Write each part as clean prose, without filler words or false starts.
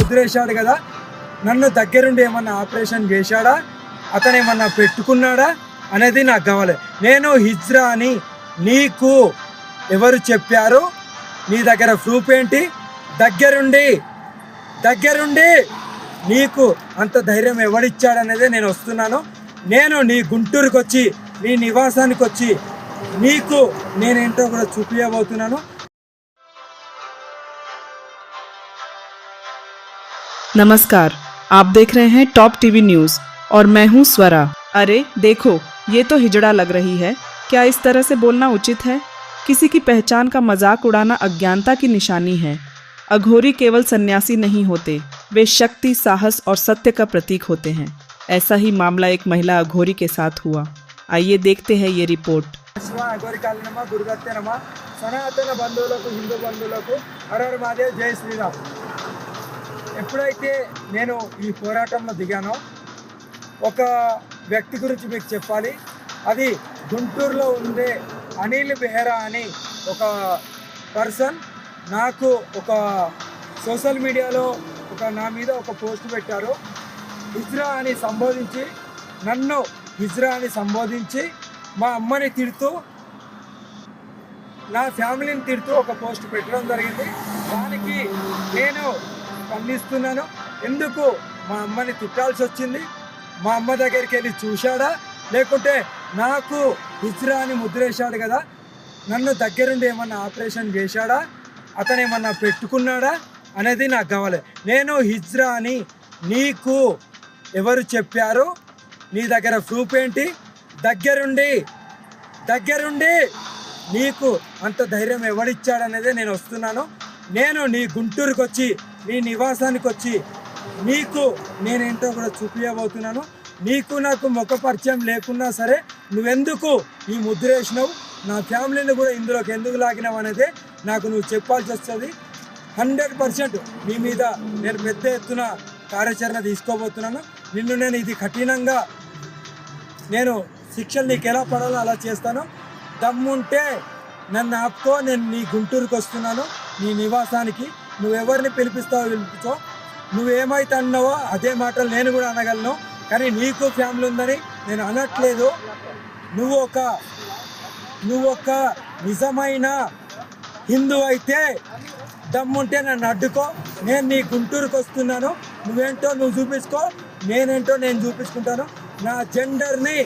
ముద్రేశాడు కదా, నన్ను దగ్గరుండి ఏమన్నా ఆపరేషన్ చేశాడా, అతను ఏమన్నా పెట్టుకున్నాడా అనేది నాకు కావాలి. నేను హిజ్రా అని నీకు ఎవరు చెప్పారు? నీ దగ్గర ప్రూఫ్ ఏంటి? దగ్గరుండి నీకు అంత ధైర్యం ఎవడిచ్చాడనేదే నేను వస్తున్నాను. నేను నీ గుంటూరుకి వచ్చి నీ నివాసానికి వచ్చి నీకు నేనేంటో కూడా చూపించబోతున్నాను. नमस्कार, आप देख रहे हैं टॉप टीवी न्यूज और मैं हूं स्वरा। अरे देखो, ये तो हिजड़ा लग रही है। क्या इस तरह से बोलना उचित है? किसी की पहचान का मजाक उड़ाना अज्ञानता की निशानी है। अघोरी केवल सन्यासी नहीं होते, वे शक्ति, साहस और सत्य का प्रतीक होते हैं। ऐसा ही मामला एक महिला अघोरी के साथ हुआ। आइए देखते हैं ये रिपोर्ट। సనాతన బంధువులకు, హిందూ బంధువులకు హర హర మహాదేవ్, జై శ్రీరామ్. ఎప్పుడైతే నేను ఈ పోరాటంలో దిగానో ఒక వ్యక్తి గురించి మీకు చెప్పాలి. అది గుంటూరులో ఉండే అనిల్ బెహ్రా అని ఒక పర్సన్ నాకు ఒక సోషల్ మీడియాలో నా మీద ఒక పోస్ట్ పెట్టారు. హిజ్రా అని సంబోధించి, నన్ను హిజ్రా అని సంబోధించి మా అమ్మని తిడుతూ, నా ఫ్యామిలీని తిడుతూ ఒక పోస్ట్ పెట్టడం జరిగింది. దానికి నేను స్పందిస్తున్నాను. ఎందుకు మా అమ్మని తిట్టాల్సి వచ్చింది? మా అమ్మ దగ్గరికి వెళ్ళి చూశాడా, లేకుంటే నాకు హిజ్రా అని ముద్రేశాడు కదా, నన్ను దగ్గరుండి ఏమన్నా ఆపరేషన్ చేశాడా, అతను ఏమన్నా పెట్టుకున్నాడా అనేది నాకు కావాలి. నేను హిజ్రా అని నీకు ఎవరు చెప్పారు? నీ దగ్గర ప్రూఫ్ ఏంటి? దగ్గరుండి నీకు అంత ధైర్యం ఎవడిచ్చాడనేదే నేను వస్తున్నాను. నేను నీ గుంటూరుకి వచ్చి నీ నివాసానికి వచ్చి నీకు నేనేంటో కూడా చూపించబోతున్నాను. నీకు నాకు ముఖ పరిచయం లేకున్నా సరే నువ్వెందుకు ఈ ముద్ర వేసినావు, నా ఫ్యామిలీని కూడా ఇందులోకి ఎందుకు లాగినావు అనేది నాకు నువ్వు చెప్పాల్సి వస్తుంది. 100% నీ మీద నేను పెద్ద ఎత్తున కార్యాచరణ తీసుకోబోతున్నాను. నిన్ను నేను ఇది కఠినంగా నేను శిక్షలు నీకు ఎలా పడాలో అలా చేస్తాను. దమ్ముంటే నన్ను ఆపుకో. నేను నీ గుంటూరుకి వస్తున్నాను, నీ నివాసానికి. నువ్వెవరిని పిలిపించో, నువ్వేమైతే అన్నావో అదే మాటలు నేను కూడా అనగలను. కానీ నీకు ఫ్యామిలీ ఉందని నేను అనట్లేదు. నువ్వు ఒక నిజమైన హిందూ అయితే దమ్ముంటే నన్ను అడ్డుకో. నేను నీ గుంటూరుకి వస్తున్నాను. నువ్వేంటో నువ్వు చూపించుకో, నేనేంటో నేను చూపించుకుంటాను. నా జెండర్ని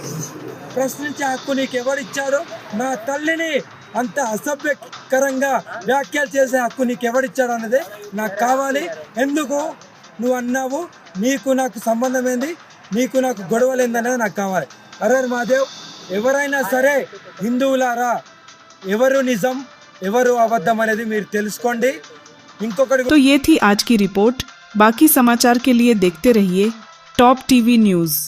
ప్రశ్నించే హక్కు నీకు ఎవరిచ్చాడు? నా తల్లిని అంత అసభ్యకరంగా వ్యాఖ్యలు చేసే హక్కు నీకు ఎవరిచ్చాడు అన్నదే నాకు కావాలి. ఎందుకు నువ్వు అన్నావు? నీకు నాకు సంబంధం ఏంది? నీకు నాకు గొడవలు ఏందనేది నాకు కావాలి. హర హర మహాదేవ్. ఎవరైనా సరే హిందువులారా, ఎవరు నిజం ఎవరు అబద్ధం అనేది మీరు తెలుసుకోండి. ఇంకొకటి. तो ये थी आज की रिपोर्ट। बाकी समाचार के लिए देखते रहिए टॉप टीवी न्यूज।